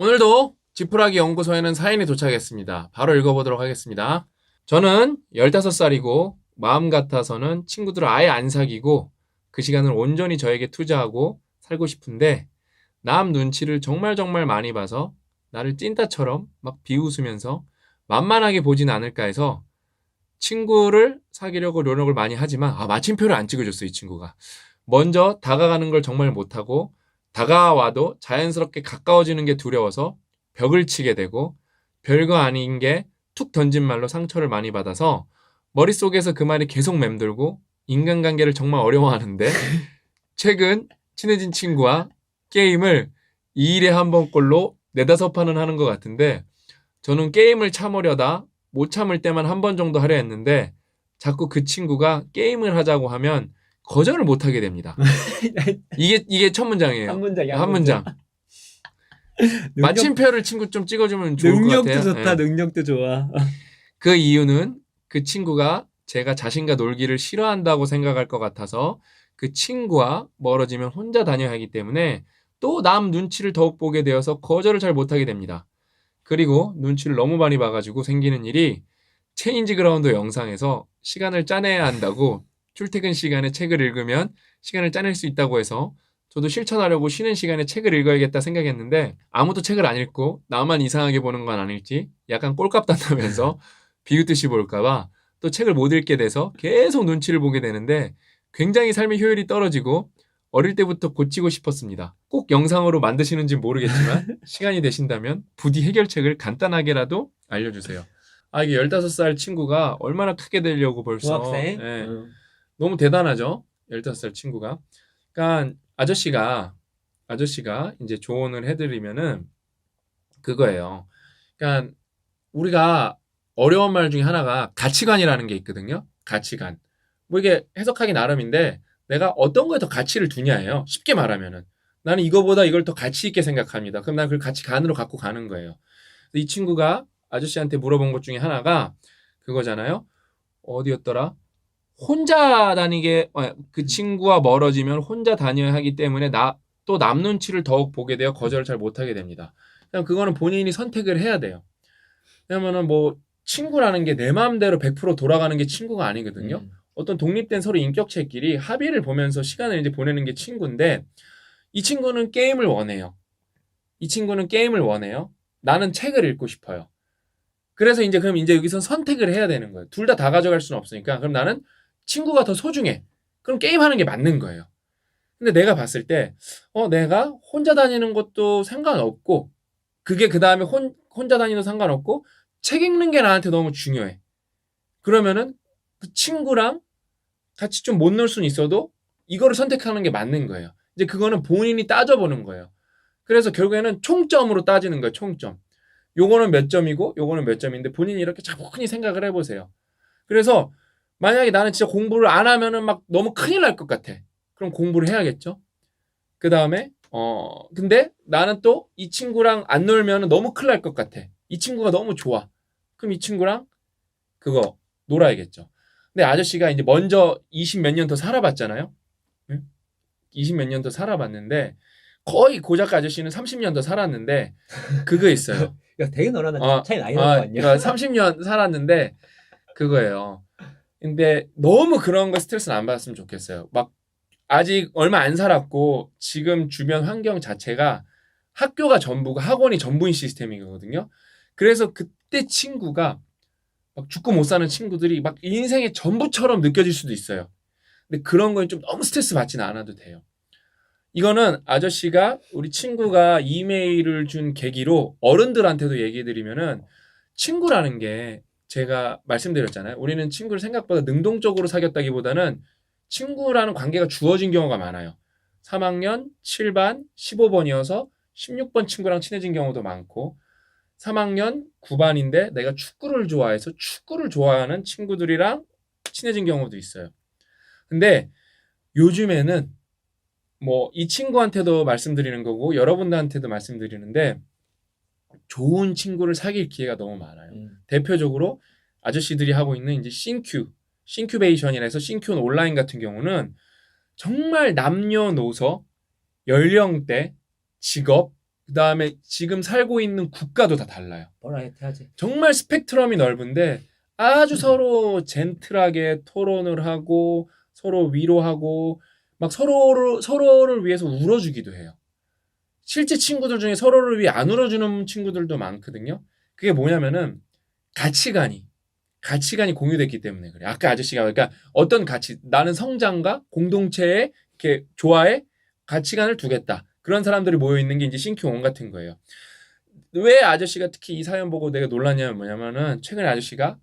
오늘도 지푸라기 연구소에는 사연이 도착했습니다. 바로 읽어보도록 하겠습니다. 저는 15살이고 마음 같아서는 친구들을 아예 안 사귀고 그 시간을 온전히 저에게 투자하고 살고 싶은데 남 눈치를 정말 많이 봐서 나를 찐따처럼 막 비웃으면서 만만하게 보진 않을까 해서 친구를 사귀려고 노력을 많이 하지만 마침표를 안 찍어줬어 이 친구가. 먼저 다가가는 걸 정말 못하고 다가와도 자연스럽게 가까워지는 게 두려워서 벽을 치게 되고 별거 아닌 게 툭 던진 말로 상처를 많이 받아서 머릿속에서 그 말이 계속 맴돌고 인간관계를 정말 어려워하는데 최근 친해진 친구와 게임을 2일에 한 번꼴로 4-5판은 하는 것 같은데 저는 게임을 참으려다 못 참을 때만 한 번 정도 하려 했는데 자꾸 그 친구가 게임을 하자고 하면 거절을 못 하게 됩니다. 이게 첫 문장이에요. 한 문장이야. 한 문장. 마침표를 친구 좀 찍어주면 좋을 것 같아요. 능력도 좋다. 네. 능력도 좋아. 그 이유는 그 친구가 제가 자신과 놀기를 싫어한다고 생각할 것 같아서 그 친구와 멀어지면 혼자 다녀야 하기 때문에 또 남 눈치를 더욱 보게 되어서 거절을 잘 못하게 됩니다. 그리고 눈치를 너무 많이 봐가지고 생기는 일이 체인지 그라운드 영상에서 시간을 짜내야 한다고 출퇴근 시간에 책을 읽으면 시간을 짜낼 수 있다고 해서 저도 실천하려고 쉬는 시간에 책을 읽어야겠다 생각했는데 아무도 책을 안 읽고 나만 이상하게 보는 건 아닐지 약간 꼴값 단다면서 비웃듯이 볼까봐 또 책을 못 읽게 돼서 계속 눈치를 보게 되는데 굉장히 삶의 효율이 떨어지고 어릴 때부터 고치고 싶었습니다. 꼭 영상으로 만드시는지 모르겠지만 시간이 되신다면 부디 해결책을 간단하게라도 알려주세요. 이게 15살 친구가 얼마나 크게 되려고 벌써 중학생. 예, 너무 대단하죠? 15살 친구가. 그러니까 아저씨가 이제 조언을 해드리면은 그거예요. 그러니까 우리가 어려운 말 중에 하나가 가치관이라는 게 있거든요. 가치관. 뭐 이게 해석하기 나름인데 내가 어떤 거에 더 가치를 두냐예요. 쉽게 말하면은 나는 이거보다 이걸 더 가치 있게 생각합니다. 그럼 난 그걸 가치관으로 갖고 가는 거예요. 이 친구가 아저씨한테 물어본 것 중에 하나가 그거잖아요. 어디였더라? 혼자 다니게 그 친구와 멀어지면 혼자 다녀야 하기 때문에 또 남 눈치를 더욱 보게 되어 거절을 잘 못하게 됩니다. 그냥 그거는 본인이 선택을 해야 돼요. 왜냐면은 뭐 친구라는 게 내 마음대로 100% 돌아가는 게 친구가 아니거든요. 어떤 독립된 서로 인격체끼리 합의를 보면서 시간을 이제 보내는 게 친구인데 이 친구는 게임을 원해요. 이 친구는 게임을 원해요. 나는 책을 읽고 싶어요. 그래서 그럼 여기서 선택을 해야 되는 거예요. 둘 다 가져갈 수는 없으니까. 그럼 나는 친구가 더 소중해. 그럼 게임하는 게 맞는 거예요. 근데 내가 봤을 때, 내가 혼자 다니는 것도 상관없고, 그게 그 다음에 혼자 다니는 상관없고, 책 읽는 게 나한테 너무 중요해. 그러면은 그 친구랑 같이 좀 못 놀 수는 있어도 이거를 선택하는 게 맞는 거예요. 이제 그거는 본인이 따져보는 거예요. 그래서 결국에는 총점으로 따지는 거예요. 총점. 요거는 몇 점이고 요거는 몇 점인데 본인이 이렇게 차분히 생각을 해보세요. 그래서 만약에 나는 진짜 공부를 안 하면은 막 너무 큰일 날 것 같아. 그럼 공부를 해야겠죠. 그 다음에 근데 나는 또 이 친구랑 안 놀면은 너무 큰일 날 것 같아. 이 친구가 너무 좋아. 그럼 이 친구랑 그거 놀아야겠죠. 근데 아저씨가 이제 먼저 20 몇 년 더 살아봤잖아요. 20 몇 년 더 살아봤는데 거의 고작 아저씨는 30년 더 살았는데 그거 있어요. 야, 되게 너랑 차이 많이 나는 거 아니야? 그러니까 30년 살았는데 그거예요. 근데 너무 그런 거 스트레스는 안 받았으면 좋겠어요. 막 아직 얼마 안 살았고 지금 주변 환경 자체가 학교가 전부가 학원이 전부인 시스템이거든요. 그래서 그때 친구가 막 죽고 못 사는 친구들이 막 인생의 전부처럼 느껴질 수도 있어요. 근데 그런 건 좀 너무 스트레스 받지는 않아도 돼요. 이거는 아저씨가 우리 친구가 이메일을 준 계기로 어른들한테도 얘기해드리면은 친구라는 게 제가 말씀드렸잖아요. 우리는 친구를 생각보다 능동적으로 사귀었다기보다는 친구라는 관계가 주어진 경우가 많아요. 3학년 7반 15번이어서 16번 친구랑 친해진 경우도 많고 3학년 9반인데 내가 축구를 좋아해서 축구를 좋아하는 친구들이랑 친해진 경우도 있어요. 근데 요즘에는 뭐 이 친구한테도 말씀드리는 거고 여러분들한테도 말씀드리는데 좋은 친구를 사귈 기회가 너무 많아요. 대표적으로 아저씨들이 하고 있는 이제 싱큐베이션이라 해서 싱큐 온라인 같은 경우는 정말 남녀노소, 연령대, 직업, 그다음에 지금 살고 있는 국가도 다 달라요. 버라이어티하지. 정말 스펙트럼이 넓은데 아주 서로 젠틀하게 토론을 하고 서로 위로하고 막 서로를 위해서 울어주기도 해요. 실제 친구들 중에 서로를 위해 안 울어주는 친구들도 많거든요. 그게 뭐냐면은 가치관이 공유됐기 때문에 그래. 아까 아저씨가 그러니까 어떤 가치, 나는 성장과 공동체의 이렇게 조화에 가치관을 두겠다. 그런 사람들이 모여 있는 게 이제 싱킹온 같은 거예요. 왜 아저씨가 특히 이 사연 보고 내가 놀랐냐면 뭐냐면은 최근에 아저씨가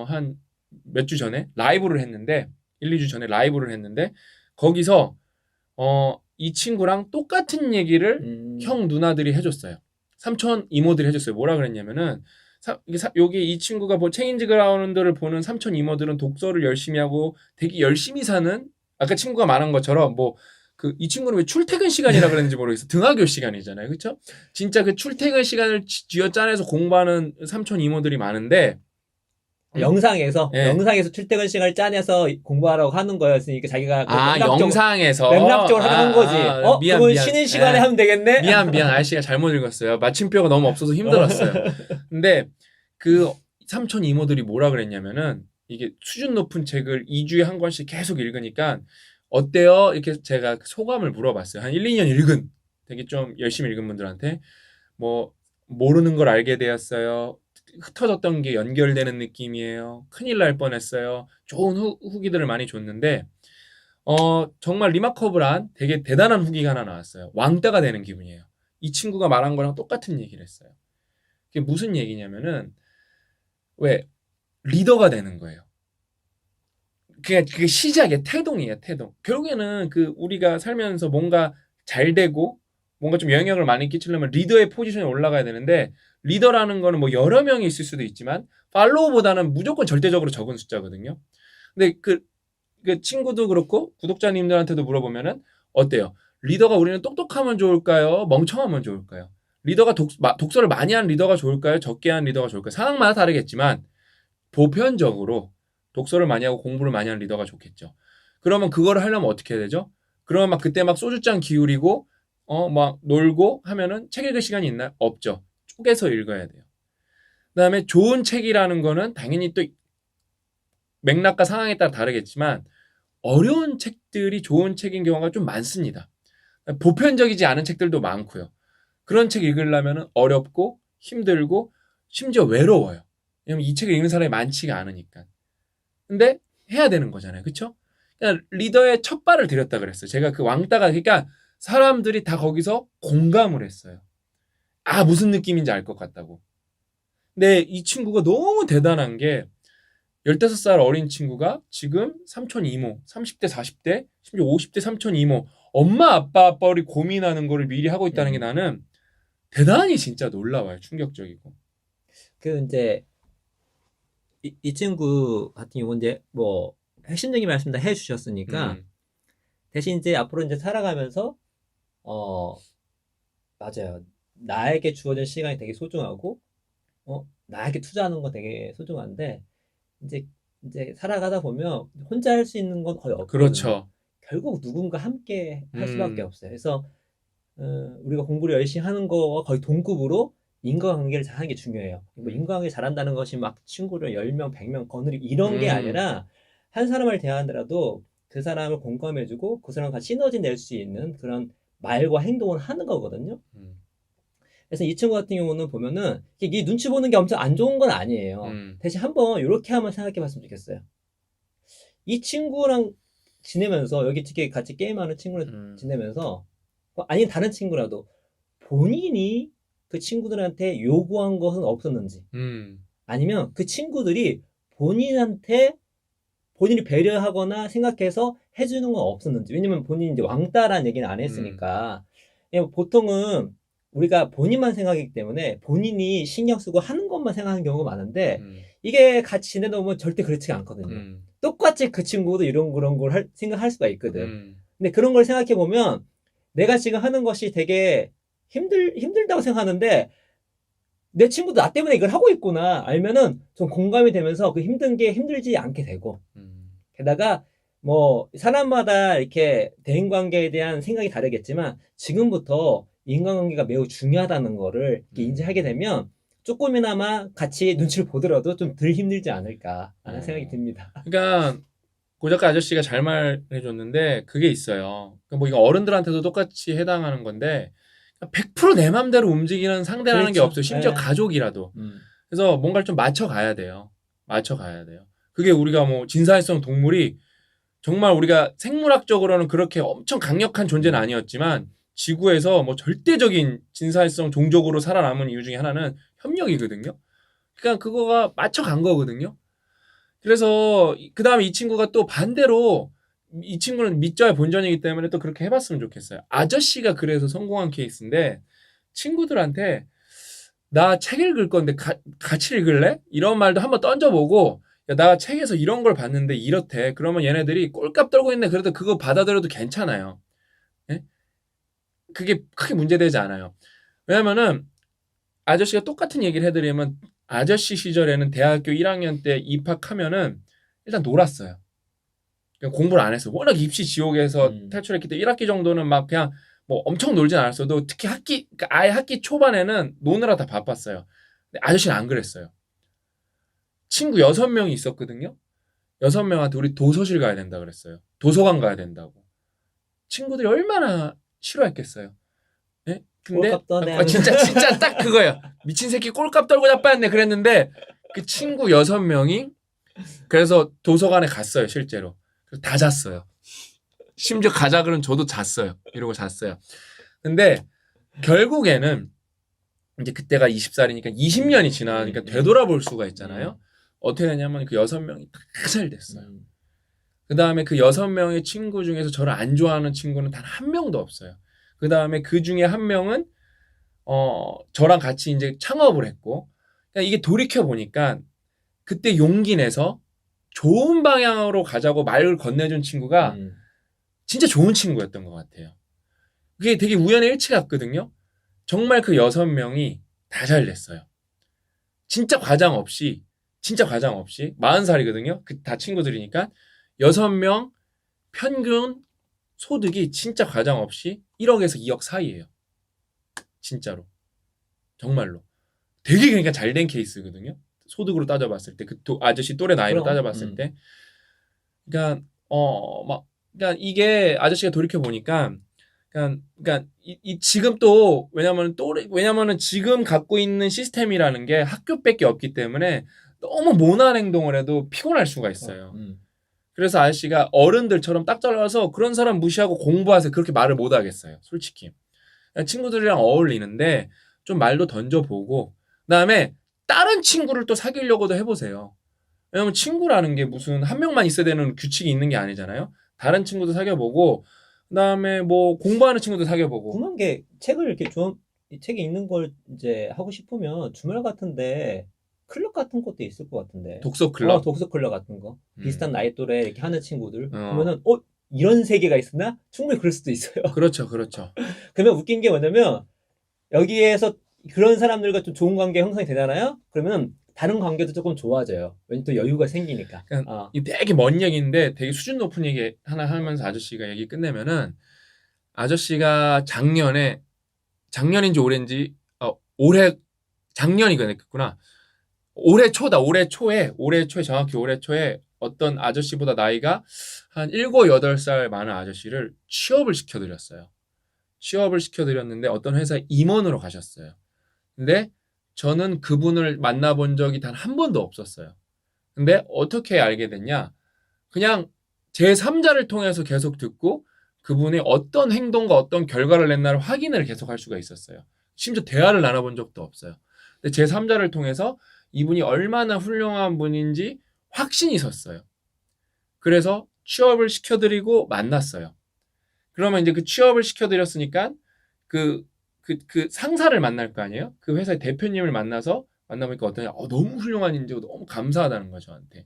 한 몇 주 전에 라이브를 했는데 1, 2주 전에 라이브를 했는데 거기서 이 친구랑 똑같은 얘기를 형 누나들이 해줬어요. 삼촌 이모들이 해줬어요. 뭐라 그랬냐면은 여기 이 친구가 뭐 체인지 그라운드를 보는 삼촌 이모들은 독서를 열심히 하고 되게 열심히 사는 아까 친구가 말한 것처럼 뭐 이 친구는 왜 출퇴근 시간이라 그랬는지 모르겠어. 등하교 시간이잖아요. 그렇죠? 진짜 그 출퇴근 시간을 쥐어짜내서 공부하는 삼촌 이모들이 많은데 영상에서 예. 출퇴근 시간을 짜내서 공부하라고 하는 거였으니까 자기가 영상에서 맥락적으로 하는 거지. 미안, 그건 미안. 쉬는 시간에 예. 하면 되겠네. 미안 아저씨가 잘못 읽었어요. 마침표가 너무 없어서 힘들었어요. 근데 그 삼촌 이모들이 뭐라 그랬냐면은 이게 수준 높은 책을 2주에 한 권씩 계속 읽으니까 어때요? 이렇게 제가 소감을 물어봤어요. 한 1, 2년 읽은 되게 좀 열심히 읽은 분들한테 뭐 모르는 걸 알게 되었어요. 흩어졌던 게 연결되는 느낌이에요. 큰일 날 뻔했어요. 좋은 후기들을 많이 줬는데 정말 리마커블한 되게 대단한 후기가 하나 나왔어요. 왕따가 되는 기분이에요. 이 친구가 말한 거랑 똑같은 얘기를 했어요. 그게 무슨 얘기냐면은 왜 리더가 되는 거예요. 그게 시작이에요. 태동이에요. 태동. 결국에는 우리가 살면서 뭔가 잘 되고 뭔가 좀 영향을 많이 끼치려면 리더의 포지션에 올라가야 되는데 리더라는 거는 뭐 여러 명이 있을 수도 있지만 팔로우보다는 무조건 절대적으로 적은 숫자거든요. 근데 그 친구도 그렇고 구독자님들한테도 물어보면은 어때요? 리더가 우리는 똑똑하면 좋을까요? 멍청하면 좋을까요? 리더가 독서를 많이 한 리더가 좋을까요? 적게 한 리더가 좋을까요? 상황마다 다르겠지만 보편적으로 독서를 많이 하고 공부를 많이 한 리더가 좋겠죠. 그러면 그거를 하려면 어떻게 해야 되죠? 그러면 막 그때 막 소주잔 기울이고 막 놀고 하면은 책 읽을 시간이 있나요? 없죠. 쪼개서 읽어야 돼요. 그다음에 좋은 책이라는 거는 당연히 또 맥락과 상황에 따라 다르겠지만 어려운 책들이 좋은 책인 경우가 좀 많습니다. 보편적이지 않은 책들도 많고요. 그런 책 읽으려면 어렵고 힘들고 심지어 외로워요. 왜냐면 이 책을 읽는 사람이 많지가 않으니까. 근데 해야 되는 거잖아요. 그렇죠? 그러니까 리더의 첫 발을 들였다 그랬어요. 제가 그 왕따가 그러니까 사람들이 다 거기서 공감을 했어요. 무슨 느낌인지 알 것 같다고. 근데 이 친구가 너무 대단한 게 15살 어린 친구가 지금 삼촌 이모, 30대, 40대, 심지어 50대 삼촌 이모, 엄마, 아빠 뻘이 고민하는 거를 미리 하고 있다는 게 나는 대단히 진짜 놀라워요. 충격적이고. 이제 이 친구 같은 경우 이제 뭐 핵심적인 말씀 다 해주셨으니까 대신 이제 앞으로 이제 살아가면서 맞아요. 나에게 주어진 시간이 되게 소중하고 나에게 투자하는 거 되게 소중한데 이제 살아가다 보면 혼자 할 수 있는 건 거의 없거든요. 그렇죠. 결국 누군가 함께 할 수밖에 없어요. 그래서 우리가 공부를 열심히 하는 거와 거의 동급으로 인과관계를 잘하는 게 중요해요. 뭐 인과관계 잘한다는 것이 막 친구를 10명, 100명 거느리고 이런 게 아니라 한 사람을 대하더라도 그 사람을 공감해주고 그 사람과 시너지 낼 수 있는 그런 말과 행동을 하는 거거든요. 그래서 이 친구 같은 경우는 보면은 이 눈치 보는 게 엄청 안 좋은 건 아니에요. 대신 한번 이렇게 한번 생각해 봤으면 좋겠어요. 이 친구랑 지내면서 여기 특히 같이 게임하는 친구랑 지내면서 아니 다른 친구라도 본인이 그 친구들한테 요구한 것은 없었는지 아니면 그 친구들이 본인한테 본인이 배려하거나 생각해서 해주는 건 없었는지. 왜냐면 본인이 이제 왕따라는 얘기는 안 했으니까. 보통은 우리가 본인만 생각하기 때문에 본인이 신경 쓰고 하는 것만 생각하는 경우가 많은데 이게 같이 지내다 보면 절대 그렇지가 않거든요. 똑같이 그 친구도 이런 그런 걸 생각할 수가 있거든. 근데 그런 걸 생각해 보면 내가 지금 하는 것이 되게 힘들다고 생각하는데 내 친구도 나 때문에 이걸 하고 있구나 알면은 좀 공감이 되면서 그 힘든 게 힘들지 않게 되고 게다가 뭐 사람마다 이렇게 대인관계에 대한 생각이 다르겠지만 지금부터 인간관계가 매우 중요하다는 거를 이렇게 인지하게 되면 조금이나마 같이 눈치를 보더라도 좀 덜 힘들지 않을까 하는 생각이 듭니다. 그러니까 고 작가 아저씨가 잘 말해줬는데 그게 있어요. 그러니까 뭐 이거 어른들한테도 똑같이 해당하는 건데 100%내 맘대로 움직이는 상대라는 게 그렇죠. 없어요. 심지어 예. 가족이라도. 그래서 뭔가를 좀 맞춰가야 돼요. 맞춰가야 돼요. 그게 우리가 뭐 진사회성 동물이 정말 우리가 생물학적으로는 그렇게 엄청 강력한 존재는 아니었지만 지구에서 뭐 절대적인 진사회성 종족으로 살아남은 이유 중에 하나는 협력이거든요. 그러니까 그거가 맞춰간 거거든요. 그래서 그 다음에 이 친구가 또 반대로 이 친구는 밑져야 본전이기 때문에 또 그렇게 해봤으면 좋겠어요. 아저씨가 그래서 성공한 케이스인데 친구들한테 나 책 읽을 건데 같이 읽을래? 이런 말도 한번 던져보고 야, 나 책에서 이런 걸 봤는데 이렇대. 그러면 얘네들이 꼴값 떨고 있네. 그래도 그거 받아들여도 괜찮아요. 예? 그게 크게 문제되지 않아요. 왜냐면은 아저씨가 똑같은 얘기를 해드리면 아저씨 시절에는 대학교 1학년 때 입학하면은 일단 놀았어요. 그냥 공부를 안 했어요. 워낙 입시 지옥에서 탈출했기 때문에 1학기 정도는 막 그냥 뭐 엄청 놀진 않았어도 특히 그러니까 아예 학기 초반에는 노느라 다 바빴어요. 근데 아저씨는 안 그랬어요. 친구 6명이 있었거든요. 6명한테 우리 도서실 가야 된다 그랬어요. 도서관 가야 된다고. 친구들이 얼마나 싫어했겠어요. 예? 근데 꼴값 떠네 진짜 딱 그거예요. 미친 새끼 꼴값 떨고 자빠졌네 그랬는데 그 친구 6명이 그래서 도서관에 갔어요, 실제로. 그래서 다 잤어요. 심지어 가자 그러면 저도 잤어요. 이러고 잤어요. 근데 결국에는 이제 그때가 20살이니까 20년이 지나니까 되돌아볼 수가 있잖아요. 어떻게 되냐면 그 6명이 다 잘 됐어요. 그 다음에 그 6명의 친구 중에서 저를 안 좋아하는 친구는 단 한 명도 없어요. 그 다음에 그 중에 한 명은 저랑 같이 이제 창업을 했고, 그러니까 이게 돌이켜 보니까 그때 용기 내서 좋은 방향으로 가자고 말을 건네준 친구가 진짜 좋은 친구였던 것 같아요. 그게 되게 우연의 일치 같거든요. 정말 그 6명이 다 잘 됐어요. 진짜 과장 없이 40살이거든요. 그 다 친구들이니까 6명 평균 소득이 진짜 과장 없이 1억에서 2억 사이예요. 진짜로. 정말로. 되게 그러니까 잘 된 케이스거든요. 소득으로 따져봤을 때, 그 아저씨 또래 나이로 그럼, 따져봤을 때. 그러니까, 그러니까 이게 아저씨가 돌이켜보니까, 그러니까 지금 또, 왜냐면은 지금 갖고 있는 시스템이라는 게 학교밖에 없기 때문에 너무 모난 행동을 해도 피곤할 수가 있어요. 그래서 아저씨가 어른들처럼 딱 잘라서 그런 사람 무시하고 공부하세요. 그렇게 말을 못 하겠어요. 솔직히. 친구들이랑 어울리는데 좀 말도 던져보고 그다음에 다른 친구를 또 사귀려고도 해보세요. 왜냐면 친구라는 게 무슨 한 명만 있어야 되는 규칙이 있는 게 아니잖아요. 다른 친구도 사귀어보고 그다음에 뭐 공부하는 친구도 사귀어보고. 궁금한 게 책을 이렇게 이 책에 있는 걸 이제 하고 싶으면 주말 같은데 클럽 같은 것도 있을 것 같은데. 독서 클럽. 독서 클럽 같은 거. 비슷한 나이 또래 이렇게 하는 친구들. 어. 그러면은 이런 세계가 있었나? 충분히 그럴 수도 있어요. 그렇죠. 그러면 웃긴 게 뭐냐면 여기에서 그런 사람들과 좀 좋은 관계 형성이 되잖아요. 그러면 다른 관계도 조금 좋아져요. 왜냐면 또 여유가 생기니까. 이 되게 먼 얘기인데 되게 수준 높은 얘기 하나 하면서 아저씨가 얘기 끝내면은 아저씨가 작년인지 올해인지 작년이겠구나. 올해 초에 정확히 올해 초에 어떤 아저씨보다 나이가 한 7, 8살 많은 아저씨를 취업을 시켜드렸어요. 취업을 시켜드렸는데 어떤 회사에 임원으로 가셨어요. 근데 저는 그분을 만나본 적이 단 한 번도 없었어요. 근데 어떻게 알게 됐냐? 그냥 제3자를 통해서 계속 듣고 그분이 어떤 행동과 어떤 결과를 냈나를 확인을 계속 할 수가 있었어요. 심지어 대화를 나눠본 적도 없어요. 근데 제3자를 통해서 이분이 얼마나 훌륭한 분인지 확신이 섰어요. 그래서 취업을 시켜드리고 만났어요. 그러면 이제 그 취업을 시켜드렸으니까 그 상사를 만날 거 아니에요? 그 회사의 대표님을 만나보니까 어떠냐? 너무 훌륭한 인재고 너무 감사하다는 거죠, 저한테.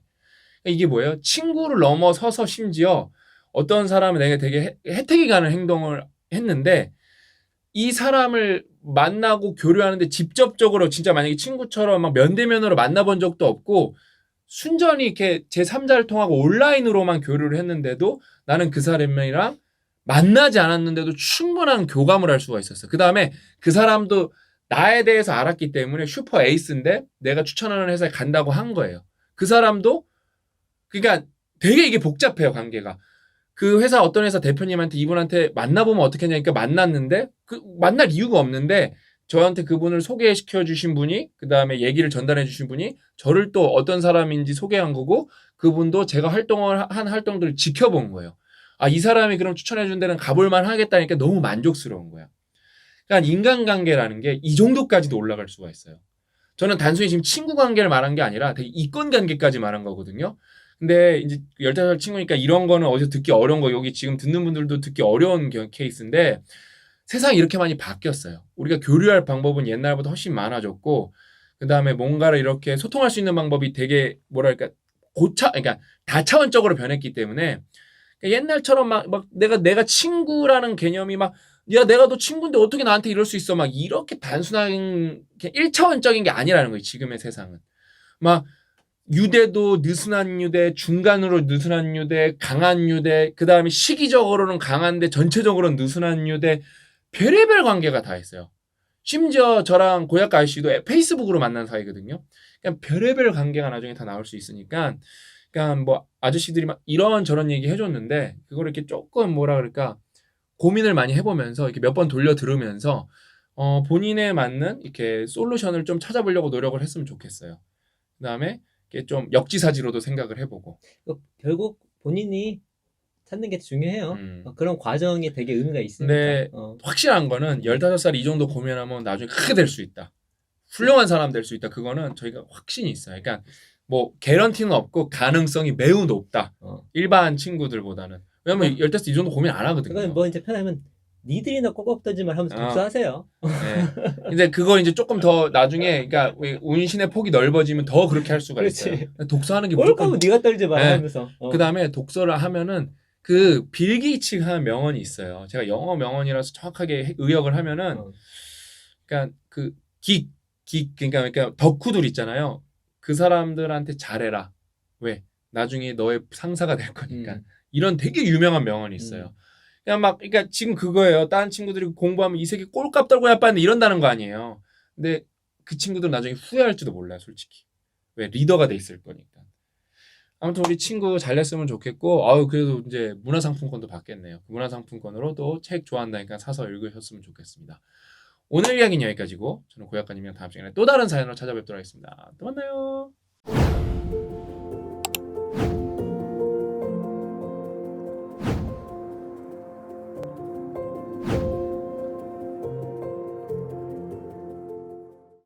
이게 뭐예요? 친구를 넘어서서 심지어 어떤 사람은 내가 되게 혜택이 가는 행동을 했는데 이 사람을 만나고 교류하는데 직접적으로 진짜 만약에 친구처럼 막 면대면으로 만나본 적도 없고 순전히 이렇게 제3자를 통하고 온라인으로만 교류를 했는데도 나는 그 사람이랑 만나지 않았는데도 충분한 교감을 할 수가 있었어요. 그 다음에 그 사람도 나에 대해서 알았기 때문에 슈퍼 에이스인데 내가 추천하는 회사에 간다고 한 거예요. 그 사람도 그러니까 되게 이게 복잡해요, 관계가. 그 회사 어떤 회사 대표님한테 이분한테 만나보면 어떻겠냐니까 만났는데 그 만날 이유가 없는데 저한테 그분을 소개시켜 주신 분이 그다음에 얘기를 전달해 주신 분이 저를 또 어떤 사람인지 소개한 거고 그분도 제가 활동을 한 활동들을 지켜본 거예요. 아, 이 사람이 그럼 추천해 준 데는 가볼 만 하겠다니까 너무 만족스러운 거야. 그러니까 인간관계라는 게 이 정도까지도 올라갈 수가 있어요. 저는 단순히 지금 친구 관계를 말한 게 아니라 되게 이권 관계까지 말한 거거든요. 근데 이제 15살 친구니까 이런 거는 어디서 듣기 어려운 거 여기 지금 듣는 분들도 듣기 어려운 케이스인데 세상이 이렇게 많이 바뀌었어요. 우리가 교류할 방법은 옛날보다 훨씬 많아졌고 그다음에 뭔가를 이렇게 소통할 수 있는 방법이 되게 뭐랄까 그러니까 다차원적으로 변했기 때문에 옛날처럼 막 내가 친구라는 개념이 막 야, 내가 너 친구인데 어떻게 나한테 이럴 수 있어? 막 이렇게 단순한 1차원적인 게 아니라는 거예요. 지금의 세상은. 막 유대도 느슨한 유대, 중간으로 느슨한 유대, 강한 유대, 그다음에 시기적으로는 강한데 전체적으로는 느슨한 유대, 별의별 관계가 다 있어요. 심지어 저랑 고약가 아저씨도 페이스북으로 만난 사이거든요. 그냥 별의별 관계가 나중에 다 나올 수 있으니까 그러니까 뭐 아저씨들이 막 이런저런 얘기 해줬는데 그걸 이렇게 조금 뭐라 그럴까 고민을 많이 해보면서 이렇게 몇 번 돌려 들으면서 본인에 맞는 이렇게 솔루션을 좀 찾아보려고 노력을 했으면 좋겠어요. 그다음에 이렇게 좀 역지사지로도 생각을 해보고. 결국 본인이 찾는 게 중요해요. 음. 그런 과정이 되게 의미가 있으니까. 근데 확실한 거는 15살 이 정도 고민하면 나중에 크게 될 수 있다. 훌륭한 사람 될 수 있다. 그거는 저희가 확신이 있어요. 그러니까 뭐 개런티는 없고 가능성이 매우 높다. 일반 친구들보다는. 왜냐면 15살 이 정도 고민 안 하거든요. 그건 뭐 이제 편하면 니들이나 꼭꼭더지말 하면서 독서하세요. 네. 이제 그거 이제 조금 더 나중에 그러니까 운신의 폭이 넓어지면 더 그렇게 할 수가 그렇지. 있어요. 독서하는 게 뭘 무조건 거면 네가 떨지 마 네. 하면서. 그다음에 독서를 하면은 그 빌 게이츠가 하는 명언이 있어요. 제가 영어 명언이라서 정확하게 의역을 하면은 그러니까 그러니까 덕후들 있잖아요. 그 사람들한테 잘해라. 왜? 나중에 너의 상사가 될 거니까. 이런 되게 유명한 명언이 있어요. 그냥 막 그러니까 지금 그거예요. 다른 친구들이 공부하면 이 세계 꼴값 떨고야 빠는데 이런다는 거 아니에요. 근데 그 친구들은 나중에 후회할지도 몰라요, 솔직히. 왜? 리더가 돼 있을 거니까. 아무튼 우리 친구 잘 됐으면 좋겠고, 아유 그래도 이제 문화상품권도 받겠네요. 문화상품권으로 또 책 좋아한다니까 사서 읽으셨으면 좋겠습니다. 오늘 이야기는 여기까지고 저는 고약가님이랑 다음 시간에 또 다른 사연으로 찾아뵙도록 하겠습니다. 또 만나요.